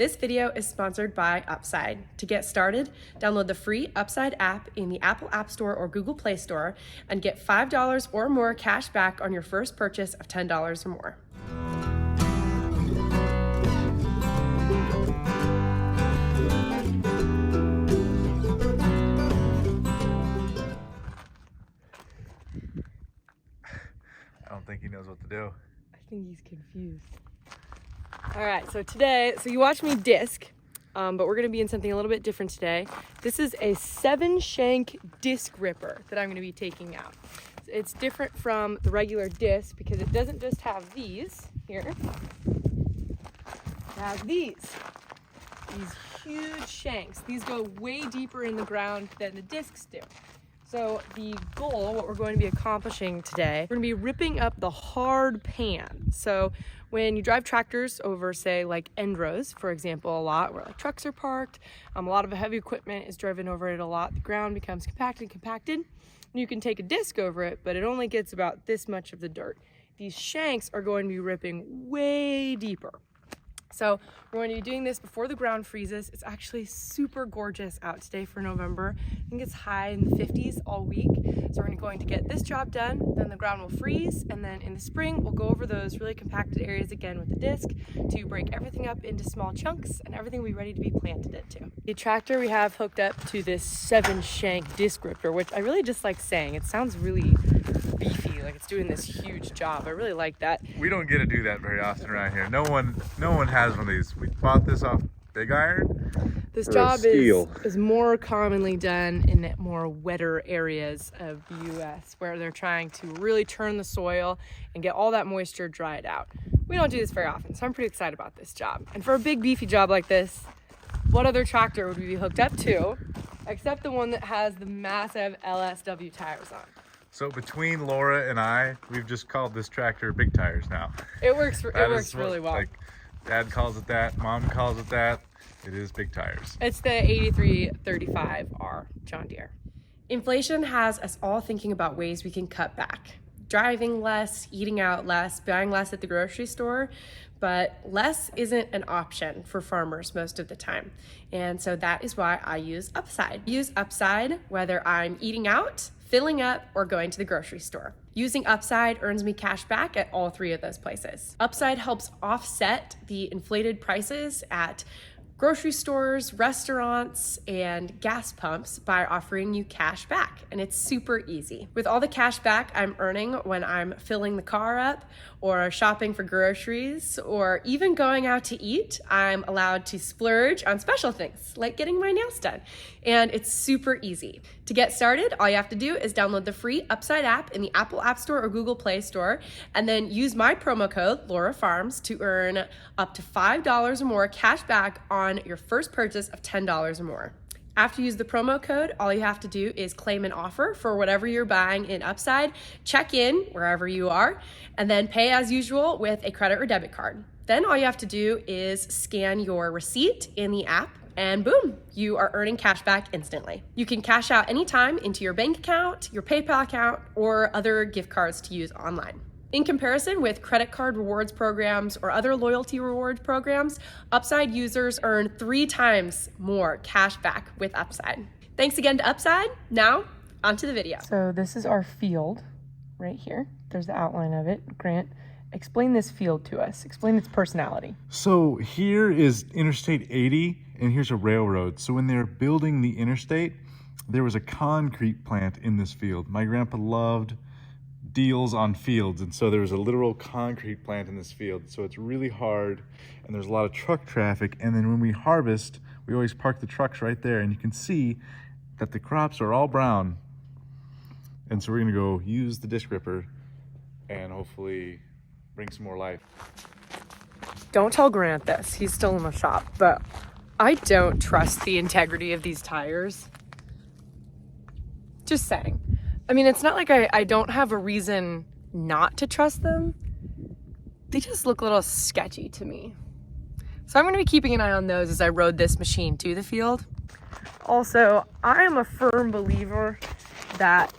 This video is sponsored by Upside. To get started, download the free Upside app in the Apple App Store or Google Play Store and get $5 or more cash back on your first purchase of $10 or more. I don't think he knows what to do. I think he's confused. All right, so you watched me disc, but we're gonna be in something a little bit different today. This is a 7-shank disc ripper that I'm gonna be taking out. It's different from the regular disc because it doesn't just have these here. It has these huge shanks. These go way deeper in the ground than the discs do. So the goal, what we're going to be accomplishing today, we're gonna be ripping up the hard pan. So when you drive tractors over, say, like end rows, for example, a lot where like trucks are parked, a lot of heavy equipment is driven over it a lot, the ground becomes compacted. And you can take a disc over it, but it only gets about this much of the dirt. These shanks are going to be ripping way deeper. So we're going to be doing this before the ground freezes. It's actually super gorgeous out today for November. I think it's high in the 50s all week. So we're going to get this job done, then the ground will freeze, and then in the spring we'll go over those really compacted areas again with the disc to break everything up into small chunks and everything will be ready to be planted into. The tractor we have hooked up to this 7-shank disc ripper, which I really just like saying. It sounds really beefy, like it's doing this huge job. I really like that. We don't get to do that very often around here. No one has one of these. We bought this off Big Iron. This job is more commonly done in more wetter areas of the U.S. where they're trying to really turn the soil and get all that moisture dried out. We don't do this very often, so I'm pretty excited about this job. And for a big beefy job like this, what other tractor would we be hooked up to except the one that has the massive LSW tires on? So between Laura and I, we've just called this tractor Big Tires now. It works really well. Like, Dad calls it that, Mom calls it that. It is Big Tires. It's the 8335R John Deere. Inflation has us all thinking about ways we can cut back. Driving less, eating out less, buying less at the grocery store, but less isn't an option for farmers most of the time. And so that is why I use Upside. I use Upside whether I'm eating out, filling up, or going to the grocery store. Using Upside earns me cash back at all 3 of those places. Upside helps offset the inflated prices at grocery stores, restaurants, and gas pumps by offering you cash back, and it's super easy. With all the cash back I'm earning when I'm filling the car up or shopping for groceries or even going out to eat, I'm allowed to splurge on special things like getting my nails done, and it's super easy. To get started, all you have to do is download the free Upside app in the Apple App Store or Google Play Store, and then use my promo code Laura Farms to earn up to $5 or more cash back on your first purchase of $10 or more. After you use the promo code, all you have to do is claim an offer for whatever you're buying in Upside, check in wherever you are, and then pay as usual with a credit or debit card. Then all you have to do is scan your receipt in the app, and boom, you are earning cash back instantly. You can cash out anytime into your bank account, your PayPal account, or other gift cards to use online. In comparison with credit card rewards programs or other loyalty reward programs, Upside users earn 3 times more cash back with Upside. Thanks again to Upside. Now, onto the video. So this is our field right here. There's the outline of it. Grant, explain this field to us. Explain its personality. So here is Interstate 80, and here's a railroad. So when they were building the interstate, there was a concrete plant in this field. My grandpa loved deals on fields, and so there was a literal concrete plant in this field. So it's really hard, and there's a lot of truck traffic, and then when we harvest, we always park the trucks right there, and you can see that the crops are all brown. And so we're gonna go use the disc ripper and hopefully bring some more life. Don't tell Grant this, he's still in the shop, but I don't trust the integrity of these tires. Just saying. I mean, it's not like I don't have a reason not to trust them. They just look a little sketchy to me. So I'm gonna be keeping an eye on those as I rode this machine to the field. Also, I am a firm believer that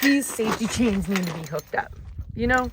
these safety chains need to be hooked up, you know?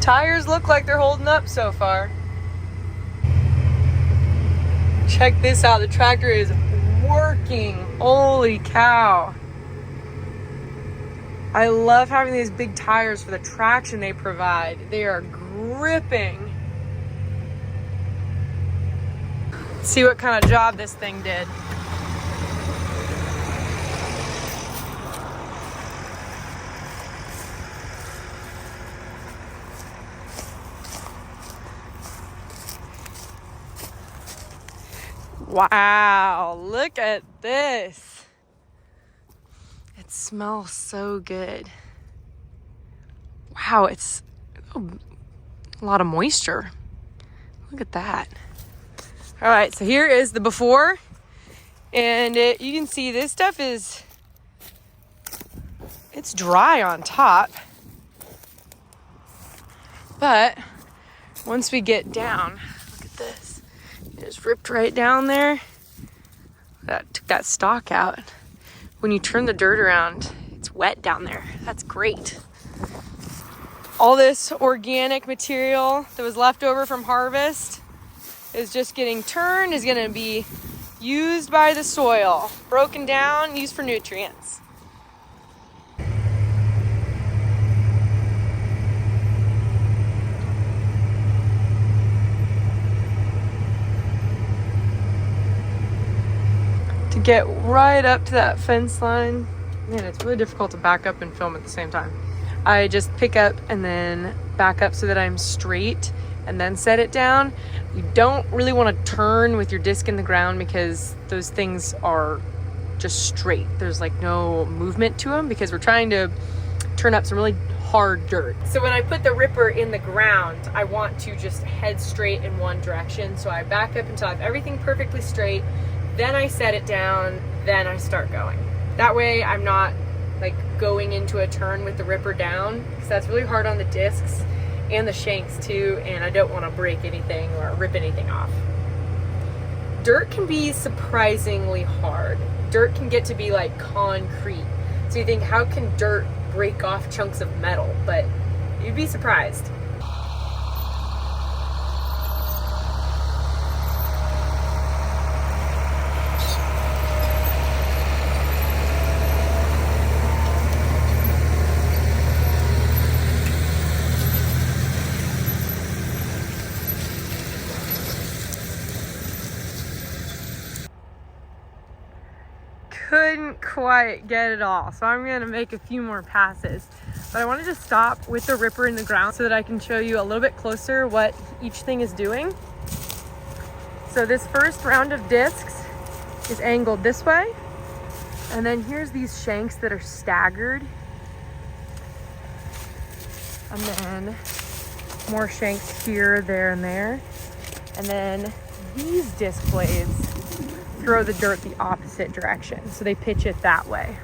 Tires look like they're holding up so far. Check this out, the tractor is working. Holy cow. I love having these big tires for the traction they provide. They are gripping. Let's see what kind of job this thing did. Wow, look at this. It smells so good. Wow, it's a lot of moisture. Look at that. All right, so here is the before. And you can see this stuff it's dry on top. But once we get down, look at this. It just ripped right down there. That took that stalk out. When you turn the dirt around, it's wet down there. That's great. All this organic material that was left over from harvest is just getting turned, is gonna be used by the soil, broken down, used for nutrients. To get right up to that fence line, man, it's really difficult to back up and film at the same time. I just pick up and then back up so that I'm straight and then set it down. You don't really want to turn with your disc in the ground because those things are just straight. There's like no movement to them because we're trying to turn up some really hard dirt. So when I put the ripper in the ground, I want to just head straight in one direction. So I back up until I have everything perfectly straight. Then I set it down, then I start going. That way I'm not like going into a turn with the ripper down, because that's really hard on the discs and the shanks too, and I don't want to break anything or rip anything off. Dirt can be surprisingly hard. Dirt can get to be like concrete. So you think, how can dirt break off chunks of metal? But you'd be surprised. Couldn't quite get it all, so I'm gonna make a few more passes. But I wanted to stop with the ripper in the ground so that I can show you a little bit closer what each thing is doing. So this first round of discs is angled this way, and then here's these shanks that are staggered, and then more shanks here, there, and there, and then these disc blades throw the dirt the opposite direction, so they pitch it that way.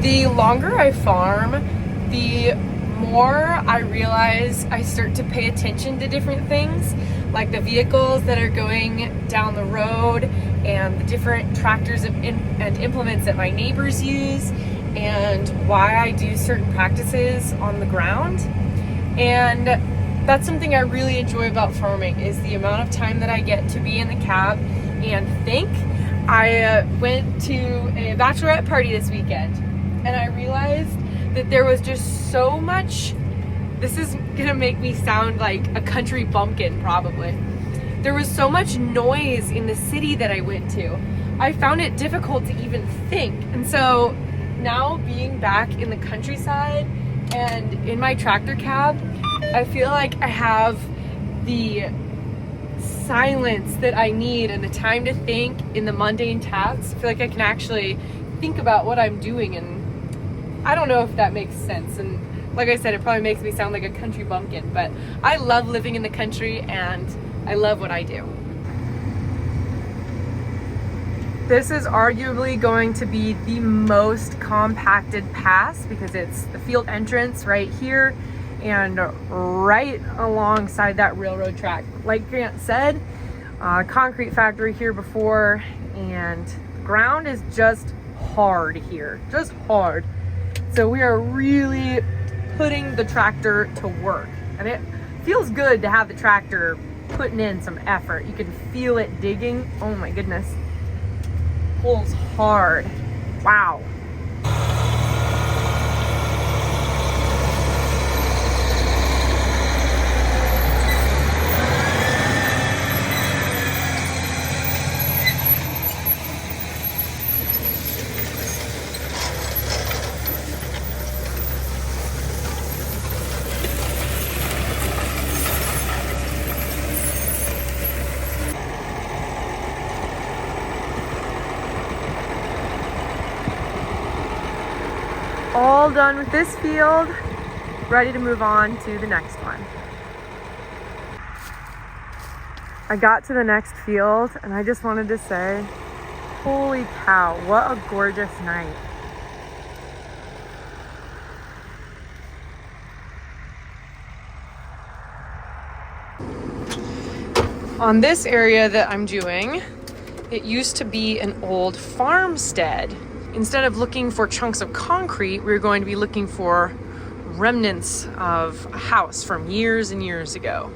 The longer I farm, the more I realize I start to pay attention to different things, like the vehicles that are going down the road and the different tractors and implements that my neighbors use, and why I do certain practices on the ground. And that's something I really enjoy about farming, is the amount of time that I get to be in the cab and think. I went to a bachelorette party this weekend, and I realized that there was just so much, this is gonna make me sound like a country bumpkin probably. There was so much noise in the city that I went to. I found it difficult to even think. And so now being back in the countryside and in my tractor cab, I feel like I have the silence that I need and the time to think in the mundane tasks. I feel like I can actually think about what I'm doing, and I don't know if that makes sense. And Like I said, it probably makes me sound like a country bumpkin, but I love living in the country and I love what I do. This is arguably going to be the most compacted pass because it's the field entrance right here and right alongside that railroad track. Like Grant said, concrete factory here before, and the ground is just hard here, just hard. So we are really putting the tractor to work, and it feels good to have the tractor putting in some effort. You can feel it digging. Oh my goodness. Pulls hard. Wow. All done with this field, ready to move on to the next one. I got to the next field and I just wanted to say, holy cow, what a gorgeous night. On this area that I'm doing, it used to be an old farmstead. Instead of looking for chunks of concrete, we're going to be looking for remnants of a house from years and years ago.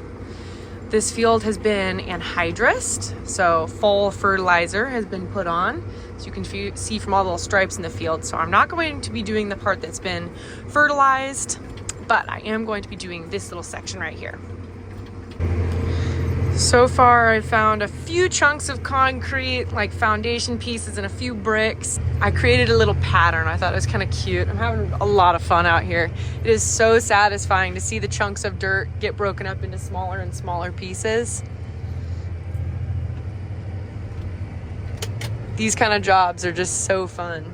This field has been anhydrous, so fall fertilizer has been put on. So you can see from all the little stripes in the field. So I'm not going to be doing the part that's been fertilized, but I am going to be doing this little section right here. So far, I found a few chunks of concrete, like foundation pieces and a few bricks. I created a little pattern. I thought it was kind of cute. I'm having a lot of fun out here. It is so satisfying to see the chunks of dirt get broken up into smaller and smaller pieces. These kind of jobs are just so fun.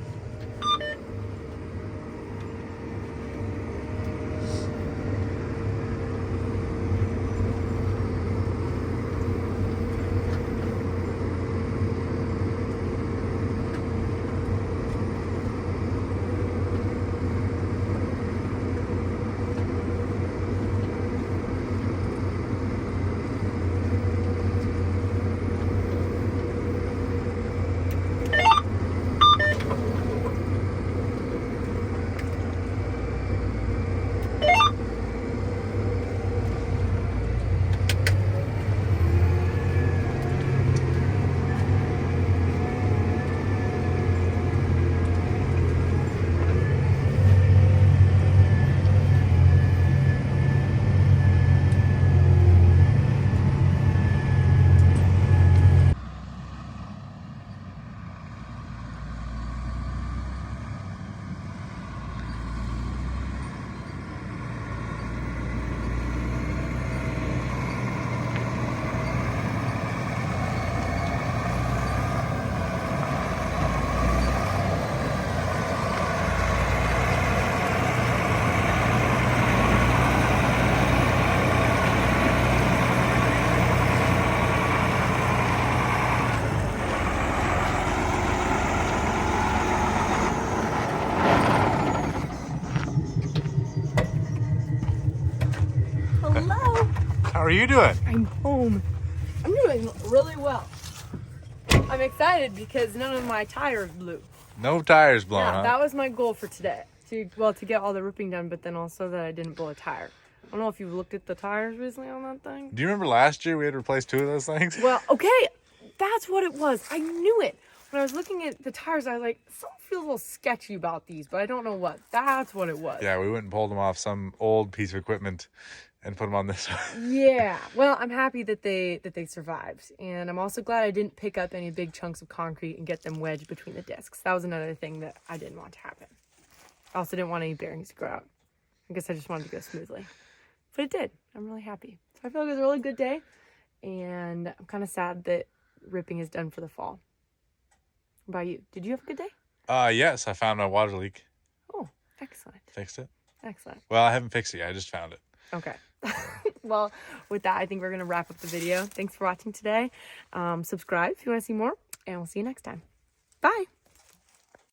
Hello. How are you doing? I'm home. I'm doing really well. I'm excited because none of my tires blew. No tires blown, Yeah, huh? that was my goal for today. To get all the ripping done, but then also that I didn't blow a tire. I don't know if you've looked at the tires recently on that thing. Do you remember last year we had to replace 2 of those things? Well, okay, that's what it was. I knew it. When I was looking at the tires, I was like, something feels a little sketchy about these, but I don't know what. That's what it was. Yeah, we went and pulled them off some old piece of equipment and put them on this one. Yeah. Well, I'm happy that they survived, and I'm also glad I didn't pick up any big chunks of concrete and get them wedged between the discs. That was another thing that I didn't want to happen. I also didn't want any bearings to grow out. I guess I just wanted to go smoothly, but it did. I'm really happy. So I feel like it was a really good day, and I'm kind of sad that ripping is done for the fall. What about you? Did you have a good day? Yes, I found my water leak. Oh, excellent. Fixed it. Excellent. Well, I haven't fixed it yet. I just found it. Okay. Well, with that, I think we're going to wrap up the video. Thanks for watching today. Subscribe if you want to see more, and we'll see you next time. Bye.